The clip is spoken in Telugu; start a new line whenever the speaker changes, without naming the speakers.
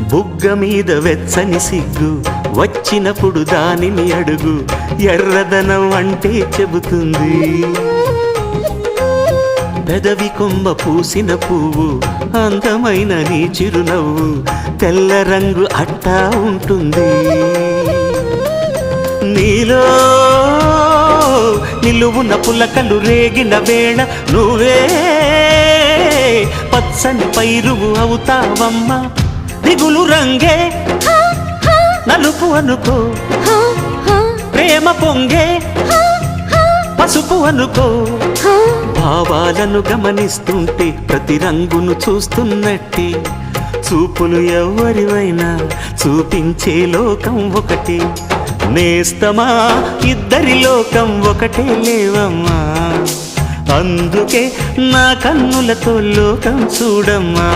బుగ్గ మీద వెచ్చని సిగ్గు వచ్చినప్పుడు దానిని అడుగు, ఎర్రదనం అంటే చెబుతుంది. పెదవి కొమ్మ పూసిన పువ్వు అందమైన నీ చిరునవ్వు, తెల్ల రంగు అట్టా ఉంటుంది. నీలో నిలువున పులకలు రేగిన వేళ నువ్వే పచ్చని పైరువు అవుతావమ్మా. దిగులు రంగే నలుపు అనుకో, ప్రేమ పొంగే పసుపు అనుకో. భావాలను గమనిస్తుంటే ప్రతి రంగును చూస్తున్నట్టే, చూపులు ఎవరివైనా చూపించే లోకం ఒకటి. నేస్తమా ఇద్దరి లోకం ఒకటే లేవమ్మా, అందుకే నా కన్నులతో లోకం చూడమ్మా.